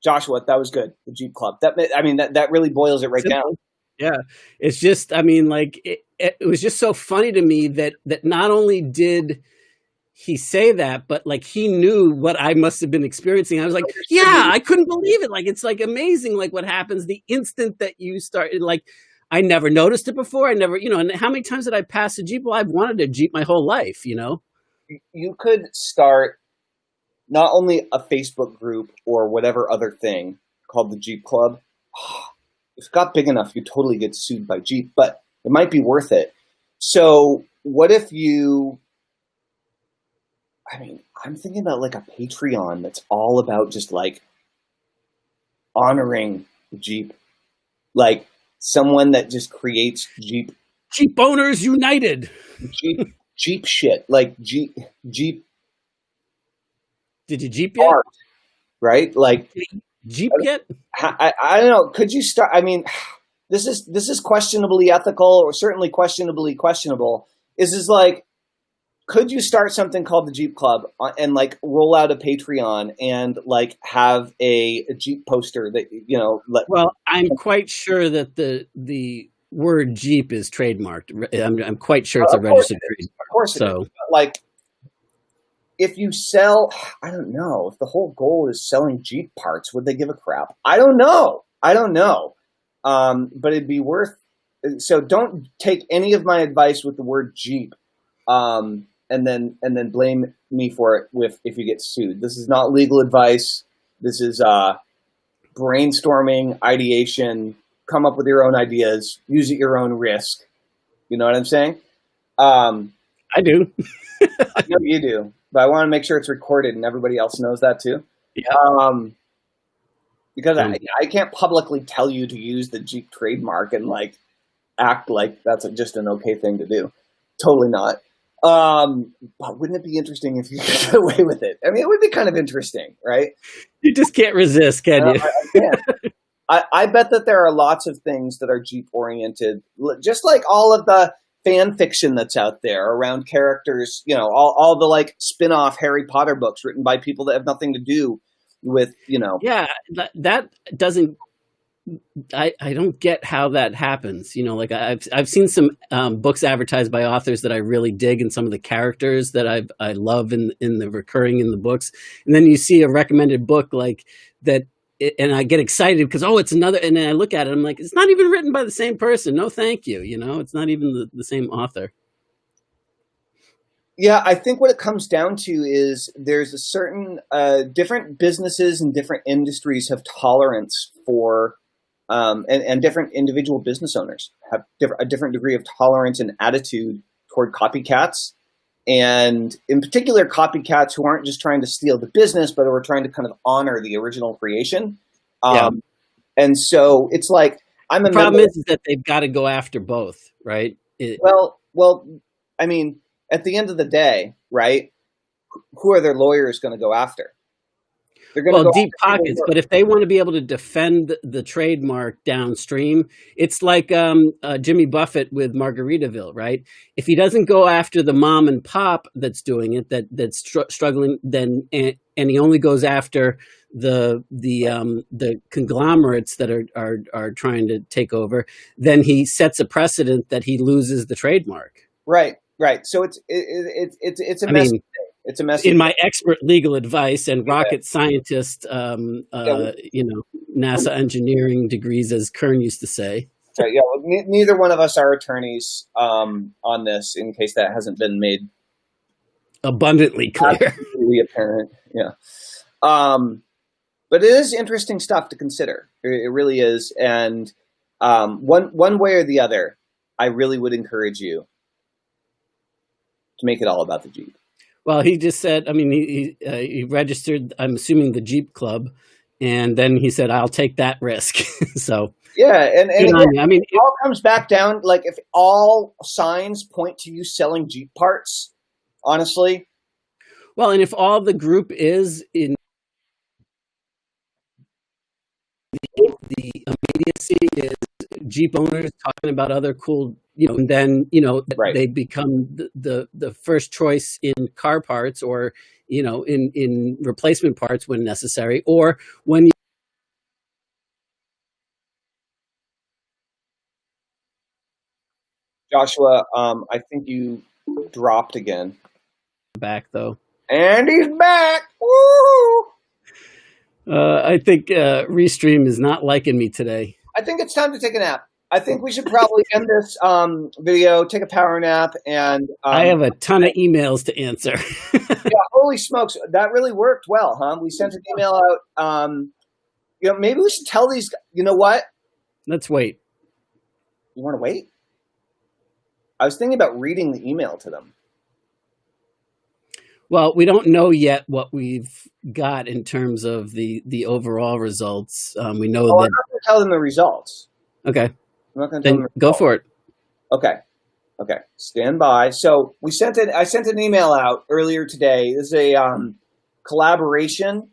Joshua, that was good. The Jeep Club. That really boils it right down. simple. Yeah, it's just, I mean, like it was just so funny to me that not only did he say that, but like he knew what I must have been experiencing. I was like, yeah, I couldn't believe it. Like it's like amazing, like what happens the instant that you started. Like I never noticed it before. I never, and how many times did I pass a Jeep? Well, I've wanted a Jeep my whole life. You could start not only a Facebook group or whatever other thing called the Jeep Club. If it got big enough, you totally get sued by Jeep, but it might be worth it. So what if I'm thinking about like a Patreon that's all about just like honoring the Jeep. Like someone that just creates Jeep Owners United. Jeep shit. Like Jeep. Did you Jeep yet? Art, right? Like Jeep yet? I don't know. Could you start? I mean, this is questionably ethical, or certainly questionably questionable. Is like, could you start something called the Jeep Club and like roll out a Patreon and like have a Jeep poster that Well, I'm quite sure that the word Jeep is trademarked. I'm quite sure it's a registered trademark. Of course, it is. Like, if you sell, I don't know, if the whole goal is selling Jeep parts, would they give a crap? I don't know. But it'd be worth. So don't take any of my advice with the word Jeep, and then blame me for it if you get sued. This is not legal advice. This is brainstorming, ideation. Come up with your own ideas. Use at your own risk. You know what I'm saying? I do. I know you do, but I want to make sure it's recorded and everybody else knows that too. Yeah. Because I can't publicly tell you to use the Jeep trademark and like act like that's just an okay thing to do. Totally not. But wouldn't it be interesting if you could get away with it? I mean, it would be kind of interesting, right? You just can't resist, can you? I can't. I bet that there are lots of things that are Jeep oriented, just like all of the fan fiction that's out there around characters, all the like spin-off Harry Potter books written by people that have nothing to do with, Yeah, that doesn't, I don't get how that happens. Like I've seen some books advertised by authors that I really dig, and some of the characters that I love in the recurring in the books. And then you see a recommended book like that, and I get excited because, it's another, and then I look at it, I'm like, it's not even written by the same person. No, thank you. It's not even the same author. Yeah, I think what it comes down to is there's a certain different businesses and different industries have tolerance for, and different individual business owners have a different degree of tolerance and attitude toward copycats. And in particular, copycats who aren't just trying to steal the business, but who are trying to kind of honor the original creation. And so it's like, the problem is that they've got to go after both, right? Well, I mean, at the end of the day, right? Who are their lawyers going to go after? They're going to go deep pockets. But if they want to be able to defend the trademark downstream, it's like Jimmy Buffett with Margaritaville, right? If he doesn't go after the mom and pop that's doing it, that's struggling, then and he only goes after the conglomerates that are trying to take over, then he sets a precedent that he loses the trademark. Right. So it's a mess. It's a mess. In my expert legal advice and rocket scientist, NASA engineering degrees, as Kern used to say. Well, neither one of us are attorneys on this, in case that hasn't been made abundantly clear. Absolutely apparent. Yeah. But it is interesting stuff to consider. It really is. And one way or the other, I really would encourage you to make it all about the Jeep. Well, he just said, I mean, he registered, I'm assuming, the Jeep Club, And then he said, I'll take that risk. So Yeah, and good again, on you. I mean, it all comes back down, like if all signs point to you selling Jeep parts, honestly, well, and if all the group is in the immediacy is Jeep owners talking about other cool, and then, right. they become the first choice in car parts, or, in replacement parts when necessary, or when you Joshua, I think you dropped again. back though. And he's back. Woo! I think Restream is not liking me today. I think it's time to take a nap. I think we should probably end this video, take a power nap, and I have a ton of emails to answer. yeah, holy smokes, that really worked well, huh? We sent an email out. Maybe we should tell these. You know what? Let's wait. You want to wait? I was thinking about reading the email to them. Well, we don't know yet what we've got in terms of the overall results. We know that. I'm not going to tell them the results. Okay. I'm not going to tell Then them the go results. for it. Okay. Stand by. So I sent an email out earlier today. This is a collaboration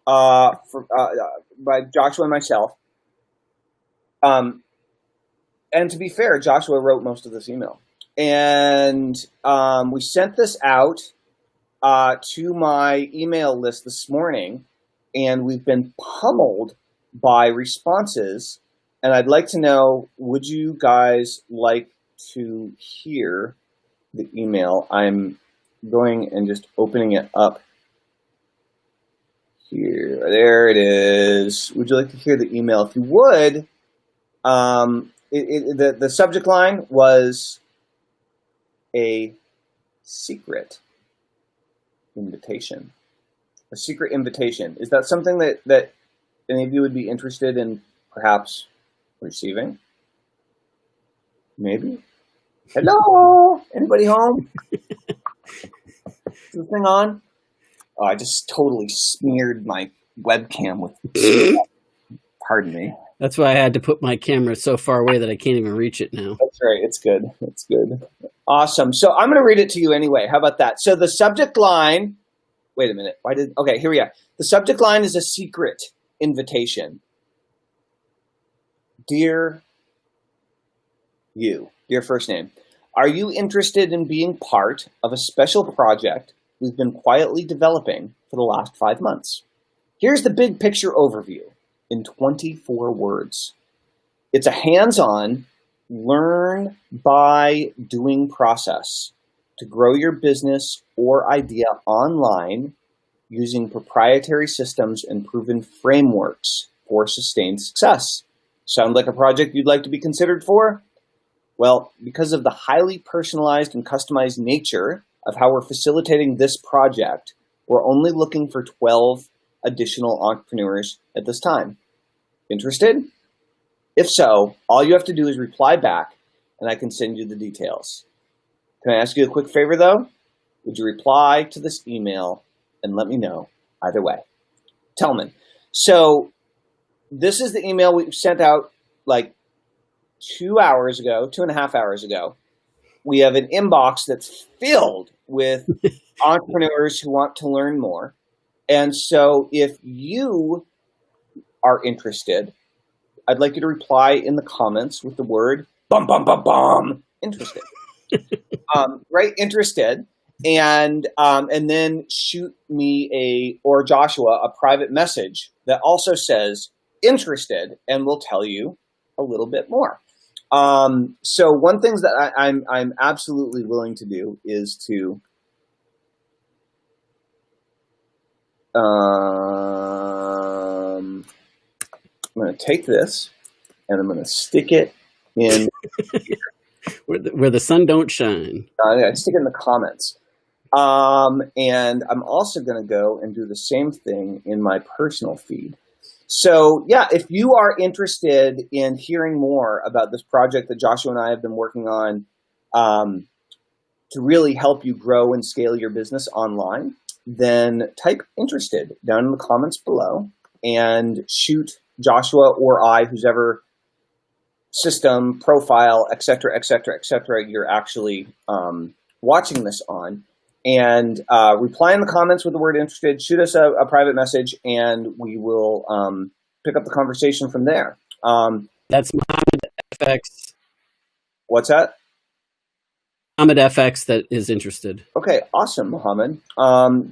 by Joshua and myself. And to be fair, Joshua wrote most of this email. And we sent this out to my email list this morning, and we've been pummeled by responses. And I'd like to know, would you guys like to hear the email? I'm going and just opening it up here. There it is. Would you like to hear the email? If you would, the subject line was a secret invitation. A secret invitation. Is that something that any of you would be interested in perhaps receiving? Maybe. Hello? Anybody home? Is this thing on? Oh, I just totally smeared my webcam with pardon me. That's why I had to put my camera so far away that I can't even reach it now. That's right. It's good. It's good. Awesome. So I'm going to read it to you anyway. How about that? So the subject line, wait a minute. Okay, here we are. The subject line is a secret invitation. Dear you, dear first name, are you interested in being part of a special project we've been quietly developing for the last 5 months? Here's the big picture overview in 24 words. It's a hands-on, learn by doing process to grow your business or idea online using proprietary systems and proven frameworks for sustained success. Sound like a project you'd like to be considered for? Well, because of the highly personalized and customized nature of how we're facilitating this project, we're only looking for 12 additional entrepreneurs at this time. Interested? If so, all you have to do is reply back and I can send you the details. Can I ask you a quick favor though? Would you reply to this email and let me know either way? Tellman. So this is the email we sent out like 2 hours ago, 2.5 hours ago. We have an inbox that's filled with entrepreneurs who want to learn more. And so if you are interested, I'd like you to reply in the comments with the word bum, bum, bum, bum, interested. Right? Interested. And then shoot me or Joshua a private message that also says interested, and we'll tell you a little bit more. So one thing that I'm absolutely willing to do is to I'm going to take this and I'm going to stick it in where the sun don't shine. I stick it in the comments. And I'm also going to go and do the same thing in my personal feed. So yeah, if you are interested in hearing more about this project that Joshua and I have been working on to really help you grow and scale your business online, then type interested down in the comments below and shoot Joshua or I, who's ever system, profile, et cetera, et cetera, et cetera, you're actually watching this on. And reply in the comments with the word interested, shoot us a private message, and we will pick up the conversation from there. That's Mohammed FX. What's that? Mohammed FX that is interested. Okay, awesome, Mohammed.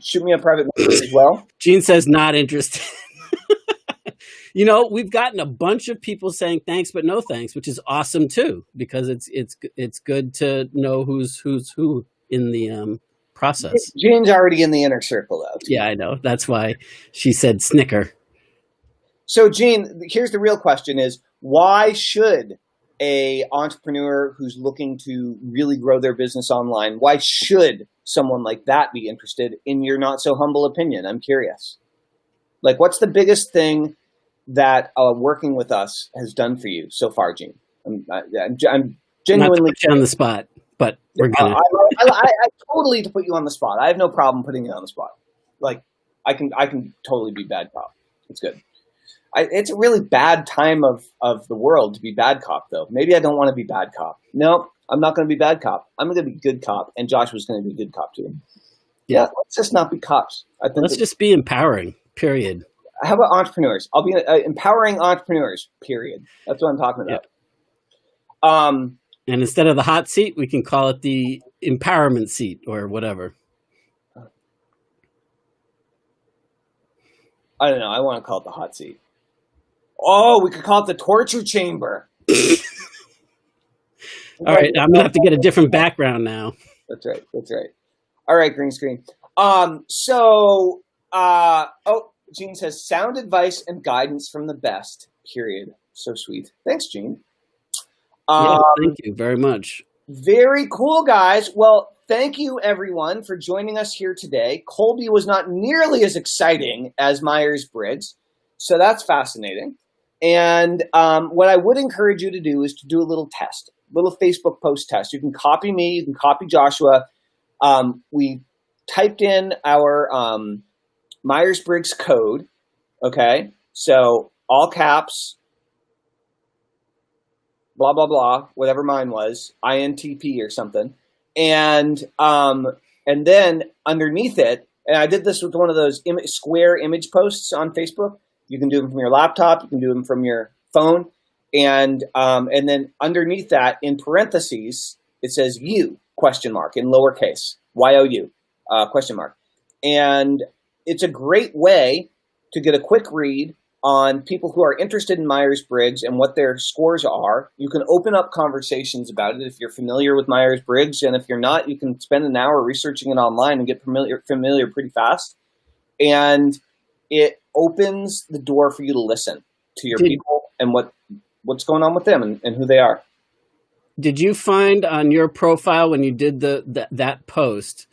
Shoot me a private message as well. Gene says not interested. You know, we've gotten a bunch of people saying thanks but no thanks, which is awesome too, because it's good to know who's who in the process. Gene's already in the inner circle, though. Yeah, I know. That's why she said snicker. So, Gene, here's the real question: is why should a entrepreneur who's looking to really grow their business online, why should someone like that be interested in your not so humble opinion? I'm curious. Like, what's the biggest thing that working with us has done for you so far, Gene? I'm genuinely not to put you on the spot, but we're gonna. I totally to put you on the spot. I have no problem putting you on the spot. Like, I can totally be bad cop. It's good. It's a really bad time of the world to be bad cop, though. Maybe I don't want to be bad cop. No, I'm not going to be bad cop. I'm going to be good cop, and Joshua's going to be good cop too. Yeah, let's just not be cops. Let's just be empowering. Period. How about entrepreneurs? I'll be empowering entrepreneurs. Period. That's what I'm talking about. Yeah. And instead of the hot seat, we can call it the empowerment seat or whatever. I don't know. I want to call it the hot seat. Oh, we could call it the torture chamber. All right, I'm gonna have to get a different background now. That's right. All right, green screen. Gene says sound advice and guidance from the best. Period. So sweet. Thanks, Gene. Thank you very much. Very cool, guys. Well, thank you, everyone, for joining us here today. Kolbe was not nearly as exciting as Myers-Briggs, so that's fascinating. And what I would encourage you to do is to do a little test, a little Facebook post test. You can copy me. You can copy Joshua. We typed in our Myers-Briggs code, okay? So all caps, blah, blah, blah, whatever mine was, INTP or something. And then underneath it, and I did this with one of those square image posts on Facebook. You can do them from your laptop. You can do them from your phone. And then underneath that, in parentheses, it says you, question mark, in lowercase, Y-O-U, question mark. And it's a great way to get a quick read on people who are interested in Myers-Briggs and what their scores are. You can open up conversations about it if you're familiar with Myers-Briggs, and if you're not, you can spend an hour researching it online and get familiar pretty fast. And it opens the door for you to listen to your people and what's going on with them and who they are. Did you find on your profile when you did that post,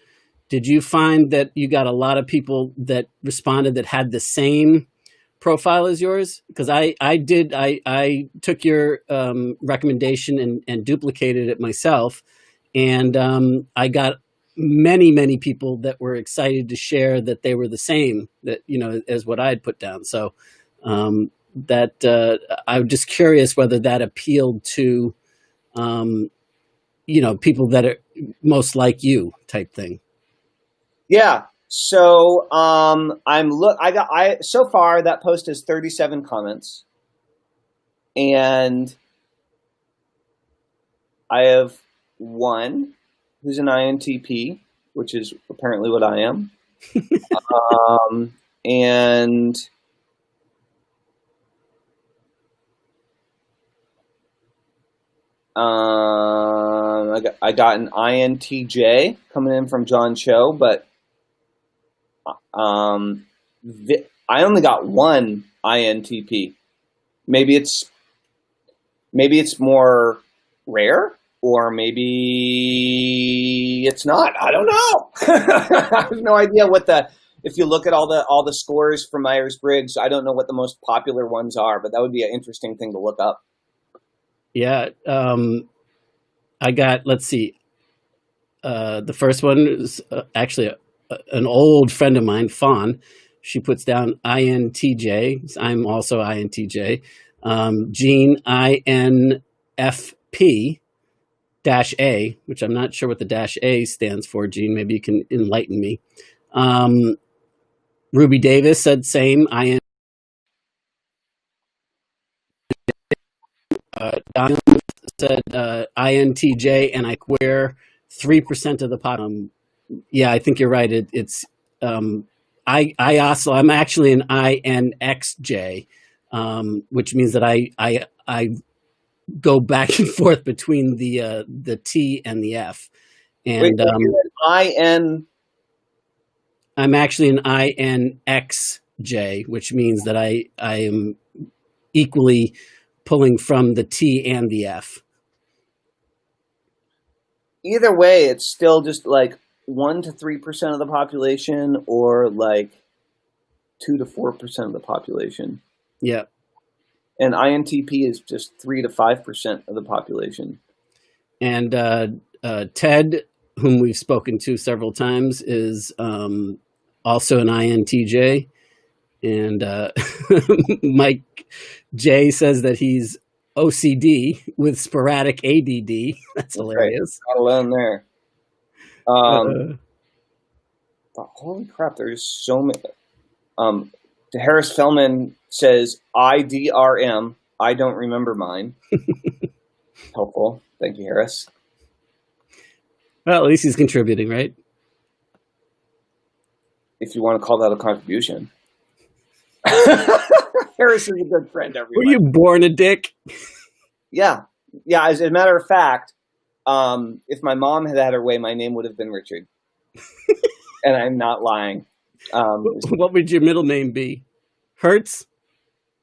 did you find that you got a lot of people that responded that had the same profile as yours? Because I took your recommendation and duplicated it myself, and I got many people that were excited to share that they were the same as what I had put down. So I'm just curious whether that appealed to people that are most like you type thing. Yeah. So so far that post has 37 comments, and I have one who's an INTP, which is apparently what I am. And I got an INTJ coming in from John Cho, but I only got one INTP. Maybe it's more rare, or maybe it's not. I don't know. I have no idea if you look at all the scores from Myers-Briggs, I don't know what the most popular ones are, but that would be an interesting thing to look up. Yeah. I got, let's see. The first one is actually an old friend of mine, Fawn, She puts down INTJ. I'm also INTJ. Gene INFP -A, which I'm not sure what the -A stands for. Gene, maybe you can enlighten me. Ruby Davis said same. Don said INTJ, and I queer 3% of the pot. Yeah, I think you're right. It's I also, I'm actually an INXJ, which means that I go back and forth between the T and the F. And Wait, I'm actually an INXJ, which means that I am equally pulling from the T and the F. Either way, it's still just like 1 to 3% of the population, or like 2 to 4% of the population. Yeah. And INTP is just 3 to 5% of the population. And Ted, whom we've spoken to several times, is also an INTJ. And Mike J says that he's OCD with sporadic ADD. That's hilarious. Right. Not alone there. Holy crap, there's so many. Harris Fellman says IDRM. I don't remember mine. Helpful. Thank you, Harris. Well, at least he's contributing, right? If you want to call that a contribution. Harris is a good friend, everyone. Were you born a dick? Yeah. Yeah, as a matter of fact, if my mom had had her way, my name would have been Richard. And I'm not lying. What would your middle name be? Hertz?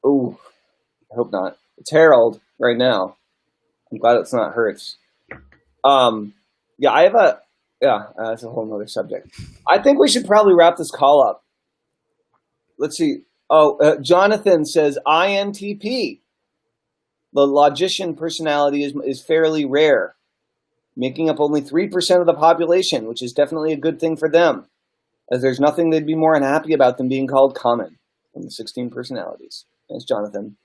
Oh, I hope not. It's Harold right now. I'm glad it's not Hertz. Yeah, I have that's a whole nother subject. I think we should probably wrap this call up. Let's see. Jonathan says INTP. The logician personality is fairly rare, making up only 3% of the population, which is definitely a good thing for them, as there's nothing they'd be more unhappy about than being called common from the 16 personalities. Thanks, Jonathan.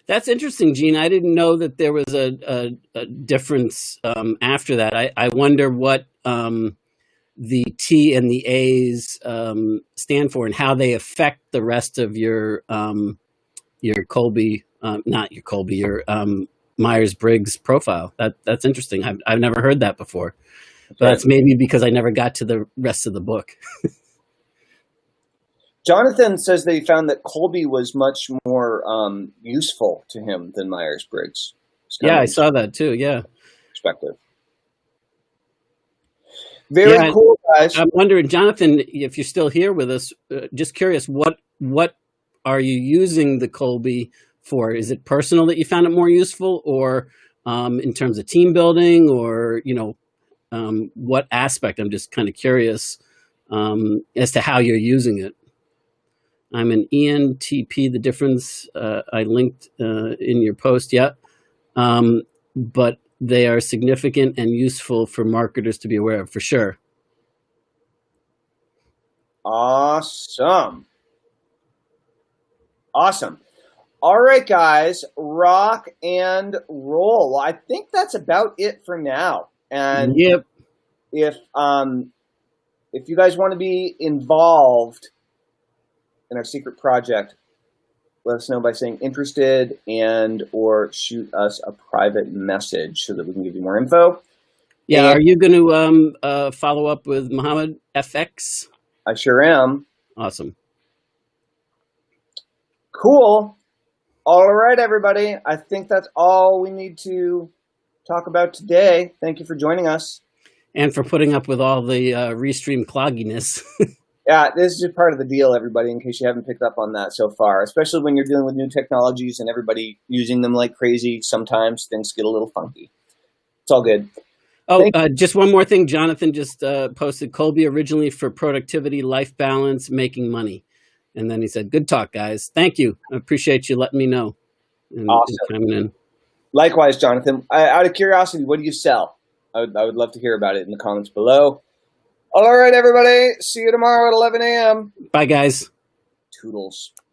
That's interesting, Gene. I didn't know that there was a difference after that. I wonder what the T and the A's stand for and how they affect the rest of your Kolbe, not your Kolbe, your Myers-Briggs profile. That's interesting. I've never heard that before. But that's maybe because I never got to the rest of the book. Jonathan says that he found that Kolbe was much more useful to him than Myers-Briggs. Yeah, I saw that too. Yeah. Perspective. Very cool, guys. I'm wondering, Jonathan, if you're still here with us, just curious, what are you using the Kolbe for? Is it personal that you found it more useful, or in terms of team building, or what aspect? I'm just kind of curious as to how you're using it. I'm an ENTP. The difference I linked in your post, yeah, but they are significant and useful for marketers to be aware of, for sure. Awesome. All right, guys, rock and roll. Well, I think that's about it for now. And yep. If you guys want to be involved in our secret project, let us know by saying interested and or shoot us a private message so that we can give you more info. Yeah, and are you going to follow up with Muhammad FX? I sure am. Awesome. Cool. All right, everybody. I think that's all we need to talk about today. Thank you for joining us. And for putting up with all the Restream clogginess. Yeah, this is just part of the deal, everybody, in case you haven't picked up on that so far. Especially when you're dealing with new technologies and everybody using them like crazy, sometimes things get a little funky. It's all good. Oh, just one more thing. Jonathan just posted Kolbe originally for productivity, life balance, making money. And then he said, good talk, guys. Thank you. I appreciate you letting me know. Awesome. And coming in. Likewise, Jonathan. Out of curiosity, what do you sell? I would love to hear about it in the comments below. All right, everybody. See you tomorrow at 11 a.m. Bye, guys. Toodles.